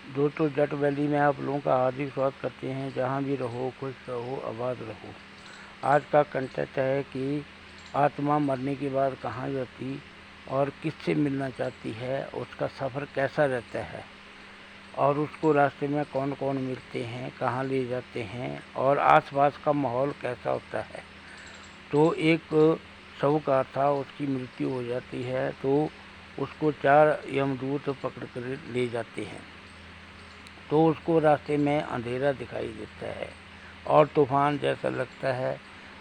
दोस्तों, जट वैली में आप लोगों का हार्दिक स्वागत करते हैं। जहाँ भी रहो, खुश रहो, आबाद रहो। आज का कंटेंट है कि आत्मा मरने के बाद कहाँ जाती और किससे मिलना चाहती है, उसका सफ़र कैसा रहता है और उसको रास्ते में कौन कौन मिलते हैं, कहाँ ले जाते हैं और आसपास का माहौल कैसा होता है। तो एक शव का था, उसकी मृत्यु हो जाती है तो उसको 4 यमदूत पकड़ कर ले जाते हैं। तो उसको रास्ते में अंधेरा दिखाई देता है और तूफान जैसा लगता है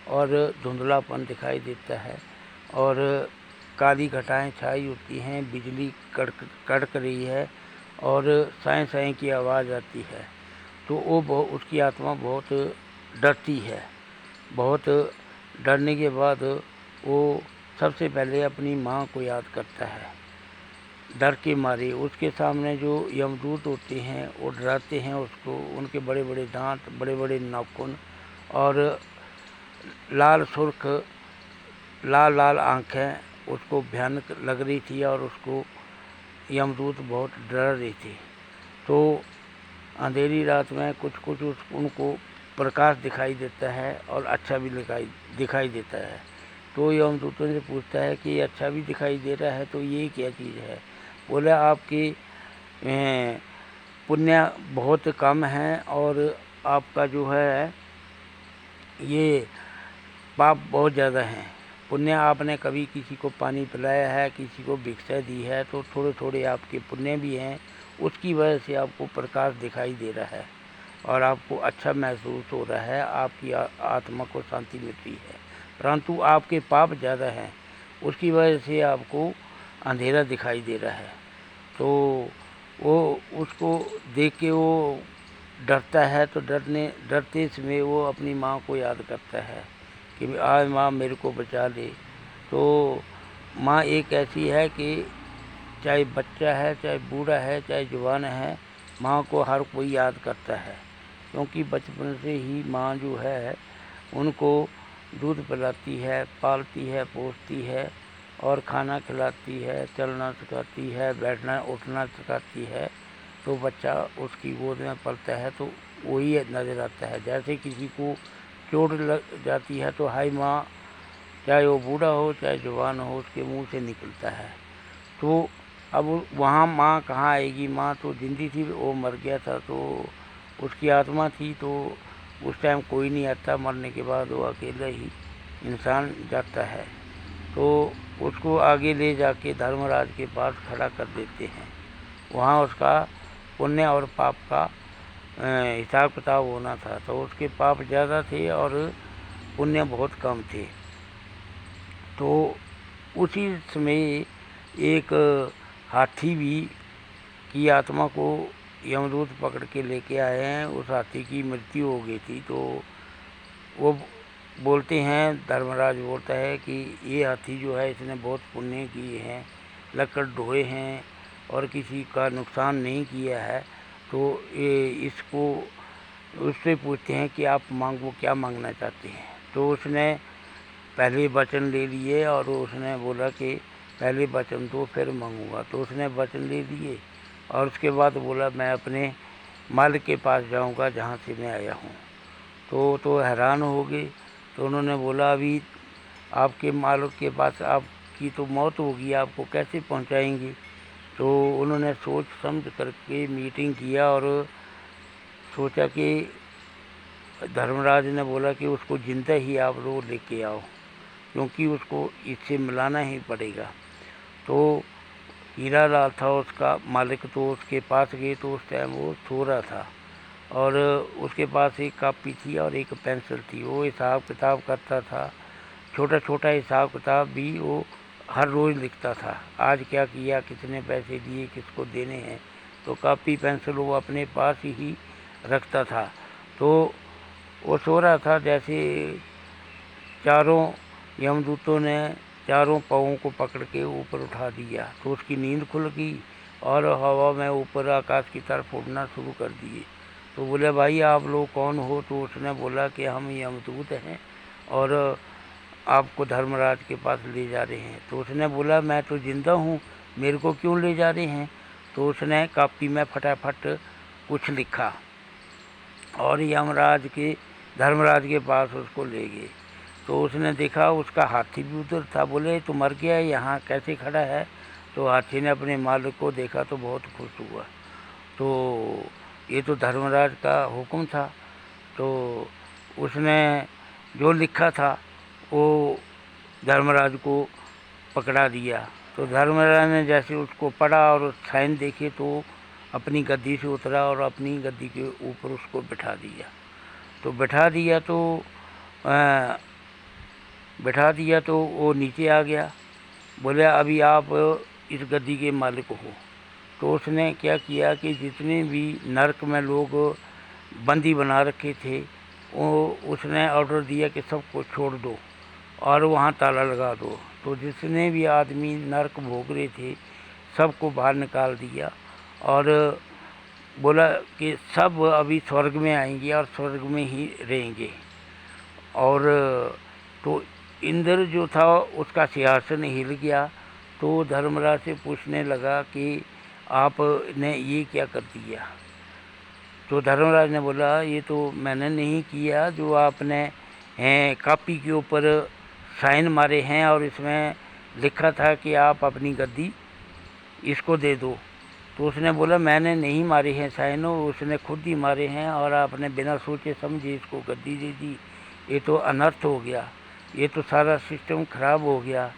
और धुंधलापन दिखाई देता है और काली घटाएं छाई होती हैं, बिजली कड़क रही है और साएं साएं की आवाज़ आती है। तो वो उसकी आत्मा बहुत डरती है। बहुत डरने के बाद वो सबसे पहले अपनी माँ को याद करता है। डर के मारे उसके सामने जो यमदूत होते हैं वो डराते हैं उसको। उनके बड़े बड़े दांत, बड़े बड़े नाखून और लाल सुर्ख लाल लाल आँखें उसको भयानक लग रही थी और उसको यमदूत बहुत डर रहे थे। तो अंधेरी रात में कुछ कुछ उनको प्रकाश दिखाई देता है और अच्छा भी दिखाई देता है। तो यमदूतों से पूछता है कि अच्छा भी दिखाई दे रहा है तो ये क्या चीज़ है। बोले आपकी पुण्य बहुत कम है और आपका जो है ये पाप बहुत ज़्यादा हैं। पुण्य आपने कभी किसी को पानी पिलाया है, किसी को भिक्षा दी है, तो थोड़े थोड़े आपके पुण्य भी हैं। उसकी वजह से आपको प्रकाश दिखाई दे रहा है और आपको अच्छा महसूस हो रहा है, आपकी आत्मा को शांति मिल रही है। परंतु आपके पाप ज़्यादा हैं, उसकी वजह से आपको अंधेरा दिखाई दे रहा है। तो वो उसको देख के वो डरता है। तो डरते समय वो अपनी माँ को याद करता है कि आज माँ मेरे को बचा ले। तो माँ एक ऐसी है कि चाहे बच्चा है, चाहे बूढ़ा है, चाहे जवान है, माँ को हर कोई याद करता है। क्योंकि बचपन से ही माँ जो है उनको दूध पिलाती है, पालती है, पोसती है और खाना खिलाती है, चलना सिखाती है, बैठना उठना सिखाती है। तो बच्चा उसकी गोद में पलता है तो वही नज़र आता है। जैसे किसी को चोट लग जाती है तो हाय माँ, चाहे वो बूढ़ा हो चाहे जवान हो, उसके मुंह से निकलता है। तो अब वहाँ माँ कहाँ आएगी। माँ तो जिंदी थी, वो मर गया था तो उसकी आत्मा थी। तो उस टाइम कोई नहीं आता, मरने के बाद वो अकेला ही इंसान जाता है। तो उसको आगे ले जाके धर्मराज के पास खड़ा कर देते हैं। वहाँ उसका पुण्य और पाप का हिसाब किताब होना था। तो उसके पाप ज़्यादा थे और पुण्य बहुत कम थे। तो उसी समय एक हाथी भी की आत्मा को यमदूत पकड़ के लेके आए हैं। उस हाथी की मृत्यु हो गई थी। तो वो बोलते हैं, धर्मराज बोलता है कि ये हाथी जो है इसने बहुत पुण्य किए हैं, लकड़ ढोए हैं और किसी का नुकसान नहीं किया है। तो ये इसको उससे पूछते हैं कि आप मांगो, क्या मांगना चाहते हैं। तो उसने पहले वचन ले लिए और उसने बोला कि पहले वचन दो फिर मांगूंगा। तो उसने वचन ले लिए और उसके बाद बोला मैं अपने मालिक के पास जाऊंगा जहां से मैं आया हूं। तो हैरान हो गए। तो उन्होंने बोला अभी आपके मालिक के पास आपकी तो मौत होगी, आपको कैसे पहुंचाएंगे। तो उन्होंने सोच समझ करके मीटिंग किया और सोचा कि धर्मराज ने बोला कि उसको जिंदा ही आप लोग लेके आओ, क्योंकि उसको इससे मिलाना ही पड़ेगा। तो हीरा लाल था उसका मालिक, तो उसके पास गए तो उस टाइम वो सो रहा था और उसके पास एक कापी थी और एक पेंसिल थी। वो हिसाब किताब करता था, छोटा छोटा हिसाब किताब भी वो हर रोज़ लिखता था। आज क्या किया, कितने पैसे दिए, किसको देने हैं। तो कापी पेंसिल वो अपने पास ही रखता था। तो वो सो रहा था। जैसे चारों यमदूतों ने चारों पाँवों को पकड़ के ऊपर उठा दिया तो उसकी नींद खुल गई और हवा में ऊपर आकाश की तरफ उड़ना शुरू कर दिए। तो बोले भाई आप लोग कौन हो। तो उसने बोला कि हम यमदूत हैं और आपको धर्मराज के पास ले जा रहे हैं। तो उसने बोला मैं तो जिंदा हूँ, मेरे को क्यों ले जा रहे हैं। तो उसने कापी में फटाफट कुछ लिखा और यमराज के धर्मराज के पास उसको ले गए। तो उसने देखा उसका हाथी भी उधर था। बोले तो मर गया, यहाँ कैसे खड़ा है? तो हाथी ने अपने मालिक को देखा तो बहुत खुश हुआ। तो ये तो धर्मराज का हुक्म था। तो उसने जो लिखा था वो धर्मराज को पकड़ा दिया। तो धर्मराज ने जैसे उसको पढ़ा और साइन देखे तो अपनी गद्दी से उतरा और अपनी गद्दी के ऊपर उसको बिठा दिया। तो बिठा दिया तो वो नीचे आ गया। बोले अभी आप इस गद्दी के मालिक हो। तो उसने क्या किया कि जितने भी नरक में लोग बंदी बना रखे थे वो उसने ऑर्डर दिया कि सबको छोड़ दो और वहाँ ताला लगा दो। तो जितने भी आदमी नरक भोग रहे थे सबको बाहर निकाल दिया और बोला कि सब अभी स्वर्ग में आएंगे और स्वर्ग में ही रहेंगे। और तो इंद्र जो था उसका सिंहासन हिल गया। तो धर्मराज से पूछने लगा कि आपने ये क्या कर दिया? तो धर्मराज ने बोला ये तो मैंने नहीं किया, जो आपने कॉपी के ऊपर साइन मारे हैं और इसमें लिखा था कि आप अपनी गद्दी इसको दे दो। तो उसने बोला मैंने नहीं मारे हैं साइन, उसने खुद ही मारे हैं और आपने बिना सोचे समझे इसको गद्दी दे दी। ये तो अनर्थ हो गया, ये तो सारा सिस्टम खराब हो गया।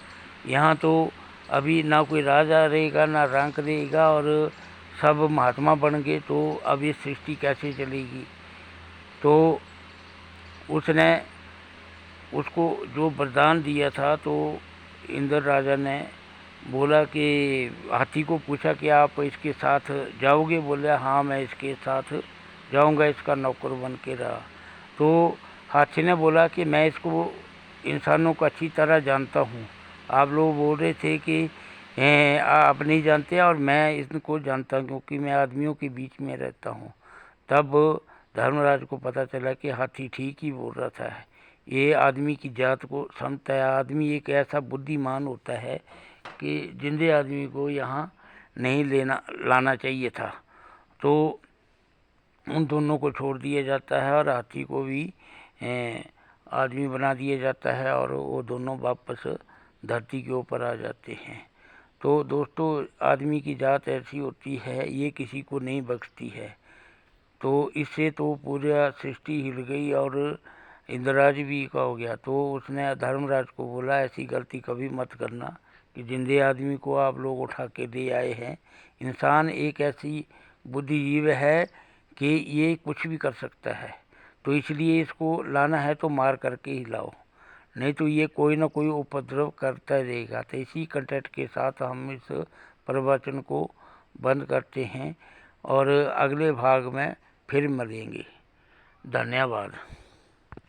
यहाँ तो अभी ना कोई राजा रहेगा ना रंक रहेगा और सब महात्मा बन गए, तो अब ये सृष्टि कैसे चलेगी? तो उसने उसको जो वरदान दिया था तो इंद्र राजा ने बोला कि हाथी को पूछा कि आप इसके साथ जाओगे? बोला हाँ मैं इसके साथ जाऊंगा, इसका नौकर बन के रहा। तो हाथी ने बोला कि मैं इसको इंसानों को अच्छी तरह जानता हूँ, आप लोग बोल रहे थे कि आप नहीं जानते और मैं इसको जानता हूँ क्योंकि मैं आदमियों के बीच में रहता हूँ। तब धर्मराज को पता चला कि हाथी ठीक ही बोल रहा था, ये आदमी की जात को समझता है। आदमी एक ऐसा बुद्धिमान होता है कि जिंदे आदमी को यहाँ नहीं लाना चाहिए था। तो उन दोनों को छोड़ दिया जाता है और हाथी को भी आदमी बना दिया जाता है और वो दोनों वापस धरती के ऊपर आ जाते हैं। तो दोस्तों आदमी की जात ऐसी होती है, ये किसी को नहीं बख्शती है। तो इससे तो पूरा सृष्टि हिल गई और इंद्रराज भी का हो गया। तो उसने धर्मराज को बोला ऐसी गलती कभी मत करना कि जिंदे आदमी को आप लोग उठा के दे आए हैं। इंसान एक ऐसी बुद्धिजीव है कि ये कुछ भी कर सकता है, तो इसलिए इसको लाना है तो मार करके ही लाओ, नहीं तो ये कोई ना कोई उपद्रव करता रहेगा। तो इसी कंटेंट के साथ हम इस प्रवचन को बंद करते हैं और अगले भाग में फिर मिलेंगे। धन्यवाद।